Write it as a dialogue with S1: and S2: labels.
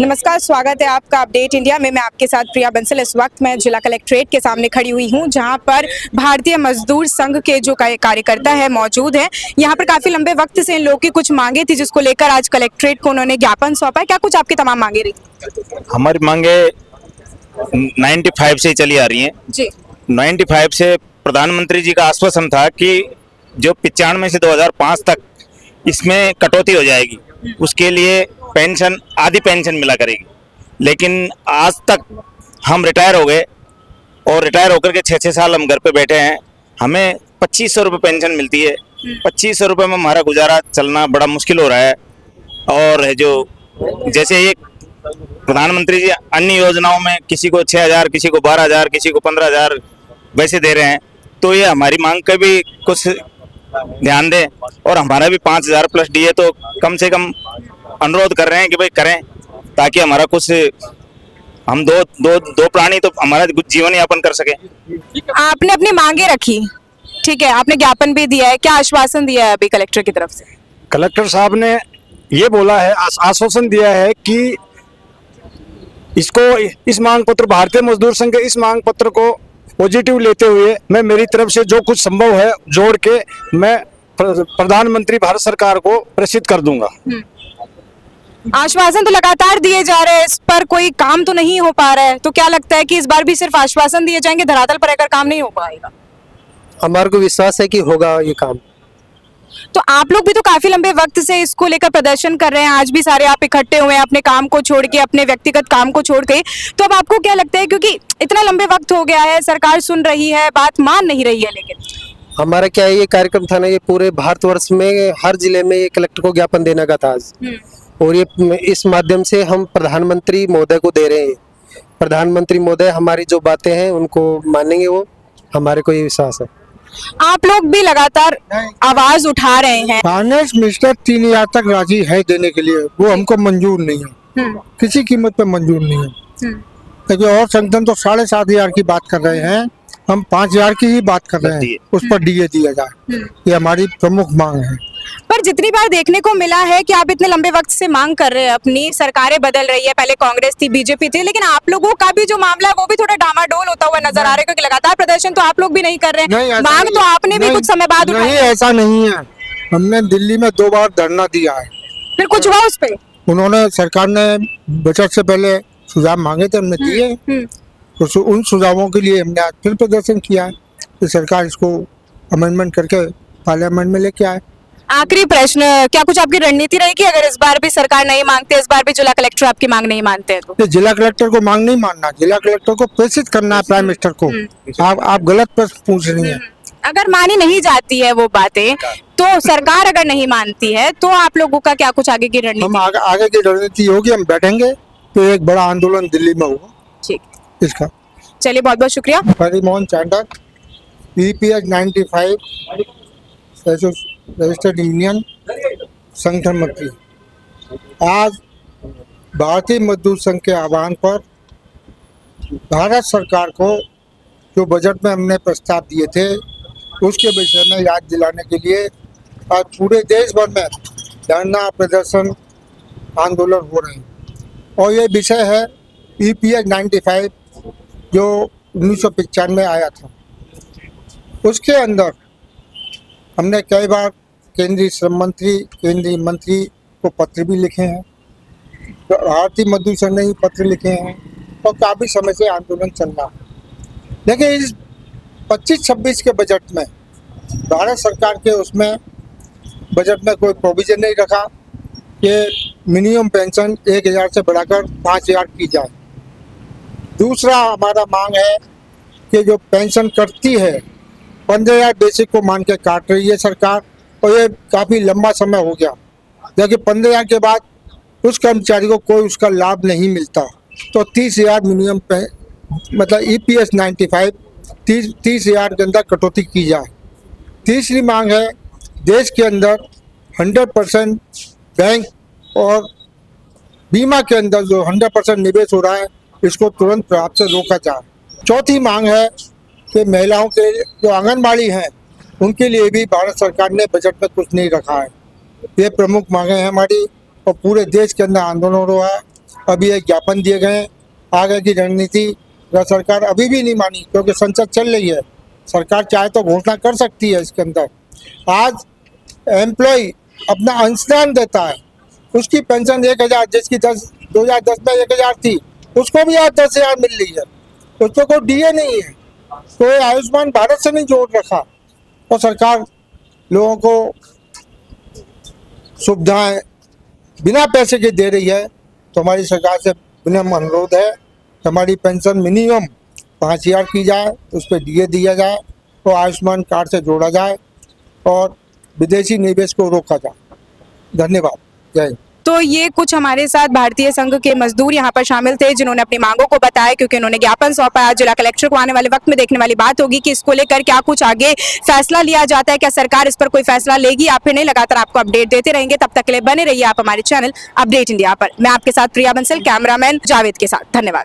S1: नमस्कार, स्वागत है आपका अपडेट इंडिया में। मैं आपके साथ प्रिया बंसल। इस वक्त मैं जिला कलेक्ट्रेट के सामने खड़ी हुई हूं, जहां पर भारतीय मजदूर संघ के जो कार्यकर्ता है मौजूद हैं। यहां पर काफी लंबे वक्त से इन लोगों की कुछ मांगे थी, जिसको लेकर आज कलेक्ट्रेट को उन्होंने ज्ञापन सौंपा है। क्या कुछ आपकी तमाम मांगे रही?
S2: हमारी मांगे 95 से चली आ रही हैं
S1: जी।
S2: 95 से प्रधानमंत्री जी का आश्वासन था कि जो 95 से 2005 तक इसमें कटौती हो जाएगी, उसके लिए पेंशन आधी पेंशन मिला करेगी। लेकिन आज तक हम रिटायर हो गए और रिटायर होकर के 6-6 साल हम घर पे बैठे हैं। हमें 2500 रुपये पेंशन मिलती है। 2500 रुपये में हमारा गुजारा चलना बड़ा मुश्किल हो रहा है। और जो जैसे ये प्रधानमंत्री जी अन्य योजनाओं में किसी को 6000, किसी को 12000, किसी को 15000 वैसे दे रहे हैं, तो ये हमारी मांग का भी कुछ ध्यान दें। और हमारा भी 5000 प्लस डीए तो कम से कम अनुरोध कर रहे हैं कि भाई करें, ताकि हमारा कुछ हम दो प्राणी तो हमारा जीवन यापन कर सके।
S1: आपने अपनी मांगे रखी, ठीक है, आपने ज्ञापन भी दिया है। क्या आश्वासन दिया है अभी कलेक्टर की तरफ से?
S3: कलेक्टर साहब ने ये बोला है, आश्वासन दिया है कि इसको इस मांग पत्र, भारतीय मजदूर संघ के इस मांग पत्र को पॉजिटिव लेते हुए मैं मेरी तरफ से जो कुछ संभव है जोड़ के मैं प्रधानमंत्री भारत सरकार को प्रेषित कर दूंगा।
S1: आश्वासन तो लगातार दिए जा रहे हैं, इस पर कोई काम तो नहीं हो पा रहा है, तो क्या लगता है कि इस बार भी सिर्फ आश्वासन दिए जाएंगे, धरातल पर रहकर काम नहीं हो पाएगा?
S4: हमारे को विश्वास है कि होगा ये काम।
S1: तो आप लोग भी तो काफी लंबे वक्त से इसको लेकर प्रदर्शन कर रहे हैं। आज भी सारे आप इकट्ठे हुए हैं अपने काम को छोड़ के, अपने व्यक्तिगत काम को छोड़ के। तो अब आपको क्या लगता है, क्योंकि इतना लंबे वक्त हो गया है, सरकार सुन रही है, बात मान नहीं रही है, लेकिन
S4: हमारा क्या है, ये कार्यक्रम था ना, ये पूरे भारतवर्ष में हर जिले में ये कलेक्टर को ज्ञापन देने का था आज। और ये इस माध्यम से हम प्रधानमंत्री महोदय को दे रहे हैं। प्रधानमंत्री महोदय हमारी जो बातें हैं उनको मानेंगे, वो हमारे को ये विश्वास है।
S1: आप लोग भी लगातार आवाज उठा रहे हैं।
S3: फाइनेंस मिनिस्टर 3000 तक राजी है देने के लिए, वो हमको मंजूर नहीं है, किसी कीमत पे मंजूर नहीं है। लेकिन और संगठन तो 7500 की बात कर रहे हैं, हम 5000 की ही बात कर रहे हैं, उस पर डीए दिया जाए। ये हमारी प्रमुख मांग है।
S1: पर जितनी बार देखने को मिला है कि आप इतने लंबे वक्त से मांग कर रहे हैं, अपनी सरकारें बदल रही है, पहले कांग्रेस थी, बीजेपी थी, लेकिन आप लोगों का भी जो मामला है वो भी थोड़ा डामाडोल होता हुआ नजर आ रहा है, क्योंकि लगातार प्रदर्शन तो आप लोग भी नहीं कर रहे हैं। मांग तो आपने भी कुछ समय बाद उठाई।
S3: नहीं, ऐसा नहीं है। हमने दिल्ली में 2 बार धरना दिया है।
S1: फिर कुछ हुआ उस पे?
S3: उन्होंने, सरकार ने बजट से पहले सुझाव मांगे थे, हमने दिए। तो उन सुझावों के लिए हमने आज फिर प्रदर्शन किया है कि सरकार इसको अमेंडमेंट करके पार्लियामेंट में लेके आए।
S1: आखिरी प्रश्न, क्या कुछ आपकी रणनीति रहेगी अगर इस बार भी सरकार नहीं मांगते, इस बार भी जिला कलेक्टर आपकी मांग नहीं मानते हैं तो?
S3: जिला कलेक्टर को मांग नहीं मानना, जिला कलेक्टर को प्रेषित करना है प्राइम मिनिस्टर को। आप गलत प्रश्न पूछ रही हैं।
S1: अगर मानी नहीं जाती है वो बातें, तो सरकार अगर नहीं मानती है, तो आप लोगों का क्या कुछ आगे की रणनीति?
S3: हम आगे की रणनीति होगी, हम बैठेंगे तो एक बड़ा आंदोलन दिल्ली में होगा।
S1: ठीक,
S3: इसका
S1: चलिए, बहुत बहुत शुक्रिया।
S3: परिमोहन चांडक, EPH 95 रजिस्टर्ड यूनियन संगठन मंत्री। आज भारतीय मजदूर संघ के आह्वान पर भारत सरकार को जो बजट में हमने प्रस्ताव दिए थे उसके विषय में याद दिलाने के लिए आज पूरे देश भर में धरना, प्रदर्शन, आंदोलन हो रहे हैं। और ये विषय है EPH 95 जो 1995 में आया था। उसके अंदर हमने कई बार केंद्रीय श्रम मंत्री, केंद्रीय मंत्री को पत्र भी लिखे हैं, तो भारतीय मजदूर संघ ने ही पत्र लिखे हैं, और काफ़ी समय से आंदोलन चल रहा है। लेकिन इस 25-26 के बजट में भारत सरकार के उसमें बजट में कोई प्रोविजन नहीं रखा कि मिनिमम पेंशन 1000 से बढ़ाकर 5000 की जाए। दूसरा हमारा मांग है कि जो पेंशन कटती है 15000 बेसिक को मान के काट रही है सरकार, और ये काफ़ी लंबा समय हो गया। देखिए 15000 के बाद उस कर्मचारी को कोई उसका लाभ नहीं मिलता, तो 30000 मिनिमम पे, मतलब EPH 95 30,000 के अंदर कटौती की जाए। तीसरी मांग है, देश के अंदर 100% बैंक और बीमा के अंदर जो 100% निवेश हो रहा है, इसको तुरंत प्रभाव से रोका जाए। चौथी मांग है कि महिलाओं के जो आंगनबाड़ी हैं उनके लिए भी भारत सरकार ने बजट में कुछ नहीं रखा है। ये प्रमुख मांगे हैं हमारी, और पूरे देश के अंदर आंदोलन हो रहा है। अभी एक ज्ञापन दिए गए हैं। आगे की रणनीति राज्य सरकार अभी भी नहीं मानी, क्योंकि संसद चल रही है। सरकार चाहे तो घोषणा कर सकती है इसके अंदर। आज एम्प्लॉय अपना अंशदान देता है, उसकी पेंशन 1000, जिसकी 2010 में 1000 थी, उसको भी आज 10,000 मिल रही है। उसको कोई डीए नहीं है, कोई आयुष्मान भारत से नहीं जोड़ रखा। और सरकार लोगों को सुविधाएं बिना पैसे के दे रही है। तो हमारी सरकार से विनम्र अनुरोध है कि हमारी पेंशन मिनिमम 5,000 की जाए, उस पर डीए दिया जाए और आयुष्मान कार्ड से जोड़ा जाए और विदेशी निवेश को रोका जाए। धन्यवाद। जय हिंद।
S1: तो ये कुछ हमारे साथ भारतीय संघ के मजदूर यहाँ पर शामिल थे, जिन्होंने अपनी मांगों को बताया, क्योंकि उन्होंने ज्ञापन सौंपा। आज जिला कलेक्टर को आने वाले वक्त में देखने वाली बात होगी कि इसको लेकर क्या कुछ आगे फैसला लिया जाता है, क्या सरकार इस पर कोई फैसला लेगी या फिर नहीं। लगातार आपको अपडेट देते रहेंगे, तब तक के लिए बने रहिए आप हमारे चैनल अपडेट इंडिया पर। मैं आपके साथ प्रिया बंसल, कैमरामैन जावेद के साथ। धन्यवाद।